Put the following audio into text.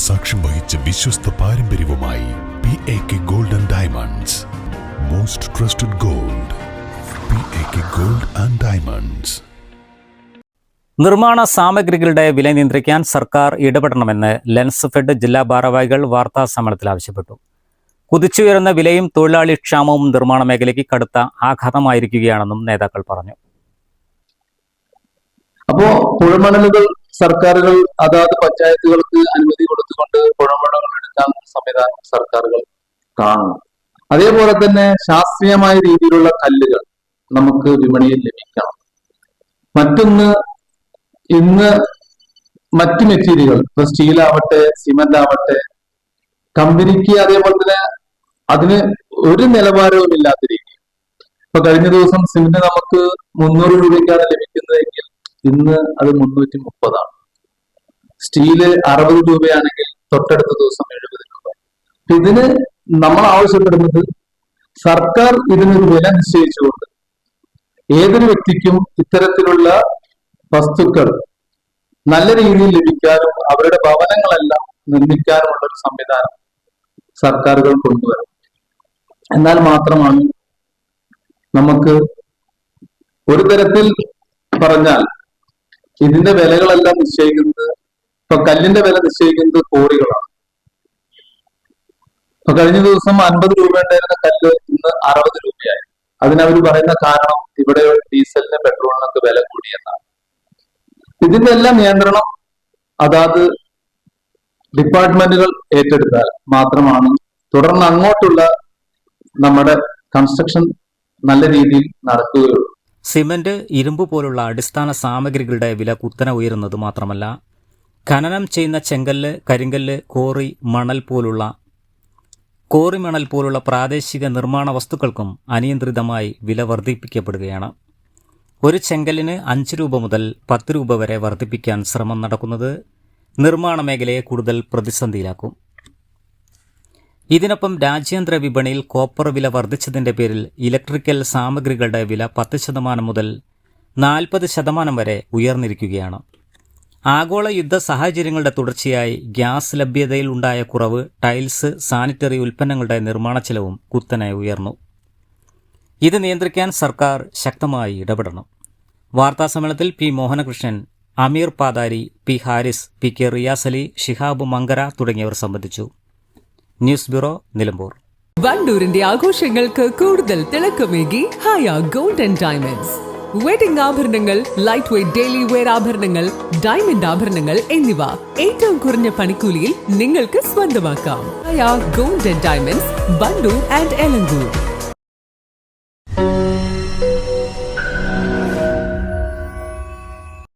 സാക്ഷ്യം വഹിച്ച വിശ്വസ്ത പാരമ്പര്യവുമായി PAK Gold and Diamonds. Most trusted gold. PAK Gold and Diamonds. നിർമ്മാണ സാമഗ്രികളുടെ വില നിയന്ത്രിക്കാൻ സർക്കാർ ഇടപെടണമെന്ന് ലെൻസ് ഫെഡ് ജില്ലാ ഭാരവാഹികൾ വാർത്താ സമ്മേളനത്തിൽ ആവശ്യപ്പെട്ടു. കുതിച്ചുയരുന്ന വിലയും തൊഴിലാളി ക്ഷാമവും നിർമ്മാണ മേഖലയ്ക്ക് കടുത്ത ആഘാതമായിരിക്കുകയാണെന്നും നേതാക്കൾ പറഞ്ഞു. അപ്പോ പുഴമണലുകൾ സർക്കാരുകൾ അതാത് പഞ്ചായത്തുകൾക്ക് അനുമതി കൊടുത്തുകൊണ്ട് പുഴമണലുകൾ എടുക്കാൻ സംവിധാനം സർക്കാരുകൾ കാണണം. അതേപോലെ തന്നെ ശാസ്ത്രീയമായ രീതിയിലുള്ള കല്ലുകൾ നമുക്ക് വിപണിയിൽ ലഭിക്കണം. മറ്റൊന്ന്, ഇന്ന് മറ്റ് മെറ്റീരിയലുകൾ, ഇപ്പൊ സ്റ്റീലാവട്ടെ, സിമന്റ് ആവട്ടെ, കമ്പനിക്ക് അതേപോലെ തന്നെ അതിന് ഒരു നിലവാരവും ഇല്ലാത്ത രീതി. ഇപ്പൊ കഴിഞ്ഞ ദിവസം സിമന്റ് നമുക്ക് 300 രൂപയ്ക്കാണ് ലഭിക്കുന്നതെങ്കിൽ ഇന്ന് അത് 330 ആണ്. സ്റ്റീല് 60 രൂപയാണെങ്കിൽ തൊട്ടടുത്ത ദിവസം 70 രൂപ. ഇതിന് നമ്മൾ ആവശ്യപ്പെടുന്നത് സർക്കാർ ഇതിനൊരു വില നിശ്ചയിച്ചുകൊണ്ട് ഏതൊരു വ്യക്തിക്കും ഇത്തരത്തിലുള്ള വസ്തുക്കൾ നല്ല രീതിയിൽ ലഭിക്കാനും അവരുടെ ഭവനങ്ങളെല്ലാം നിർമ്മിക്കാനുമുള്ള ഒരു സംവിധാനം സർക്കാരുകൾ കൊണ്ടുവരും. എന്നാൽ മാത്രമാണ് നമുക്ക് ഒരു തരത്തിൽ പറഞ്ഞാൽ ഇതിന്റെ വിലകളെല്ലാം നിശ്ചയിക്കുന്നത്, ഇപ്പൊ കല്ലിന്റെ വില നിശ്ചയിക്കുന്നത് കോറികളാണ്. ഇപ്പൊ കഴിഞ്ഞ ദിവസം 50 രൂപ ഉണ്ടായിരുന്ന കല്ല് ഇന്ന് 60 രൂപയായി. അതിനവർ പറയുന്ന കാരണം ഇവിടെ ഡീസലിന് പെട്രോളിനൊക്കെ വില കൂടിയെന്നാണ്. ഇതിന്റെ എല്ലാം നിയന്ത്രണം അതാത് ഡിപ്പാർട്ട്മെന്റുകൾ ഏറ്റെടുത്താൽ മാത്രമാണ് തുടർന്ന് അങ്ങോട്ടുള്ള നമ്മുടെ കൺസ്ട്രക്ഷൻ നല്ല രീതിയിൽ നടക്കുകയുള്ളൂ. സിമന്റ്, ഇരുമ്പ് പോലുള്ള അടിസ്ഥാന സാമഗ്രികളുടെ വില കുത്തനെ ഉയരുന്നത് മാത്രമല്ല, ഖനനം ചെയ്യുന്ന ചെങ്കല്ല്, കരിങ്കല്ല്, കോറിമണൽ പോലുള്ള പ്രാദേശിക നിർമ്മാണ വസ്തുക്കൾക്കും അനിയന്ത്രിതമായി വില വർദ്ധിപ്പിക്കപ്പെടുകയാണ്. ഒരു ചെങ്കല്ലിന് 5 രൂപ മുതൽ 10 രൂപ വരെ വർദ്ധിപ്പിക്കാൻ ശ്രമം നടക്കുന്നത് നിർമ്മാണ മേഖലയെ കൂടുതൽ പ്രതിസന്ധിയിലാക്കും. ഇതിനൊപ്പം രാജ്യാന്തര വിപണിയിൽ കോപ്പർ വില വർദ്ധിച്ചതിന്റെ പേരിൽ ഇലക്ട്രിക്കൽ സാമഗ്രികളുടെ വില 10% മുതൽ 40% വരെ ഉയർന്നിരിക്കുകയാണ്. ആഗോള യുദ്ധ സാഹചര്യങ്ങളുടെ തുടർച്ചയായി ഗ്യാസ് ലഭ്യതയിൽ ഉണ്ടായ കുറവ്, ടൈൽസ്, സാനിറ്ററി ഉൽപ്പന്നങ്ങളുടെ നിർമ്മാണ ചെലവും കുത്തനെ ഉയർന്നു. ഇത് നിയന്ത്രിക്കാൻ സർക്കാർ ശക്തമായി ഇടപെടണം. വാർത്താസമ്മേളനത്തിൽ P Mohanakrishnan, Ameer Pathari, P Haris, PK Riyas Ali, Shihab Mankara തുടങ്ങിയവർ സംബന്ധിച്ചു. News bureau, Nilambur. വണ്ടൂരിന്റെ ആഘോഷങ്ങൾക്ക് കൂടുതൽ തിളക്കമേകി Haya gold and diamonds. Wedding ആഭരണങ്ങൾ, ലൈറ്റ് വെയ്റ്റ് ഡെയിലി വെയർ ആഭരണങ്ങൾ, ഡയമണ്ട് ആഭരണങ്ങൾ എന്നിവ ഏറ്റവും കുറഞ്ഞ പണിക്കൂലിയിൽ നിങ്ങൾക്ക് സ്വന്തമാക്കാം. Haya gold and diamonds, Wandoor and Elankur.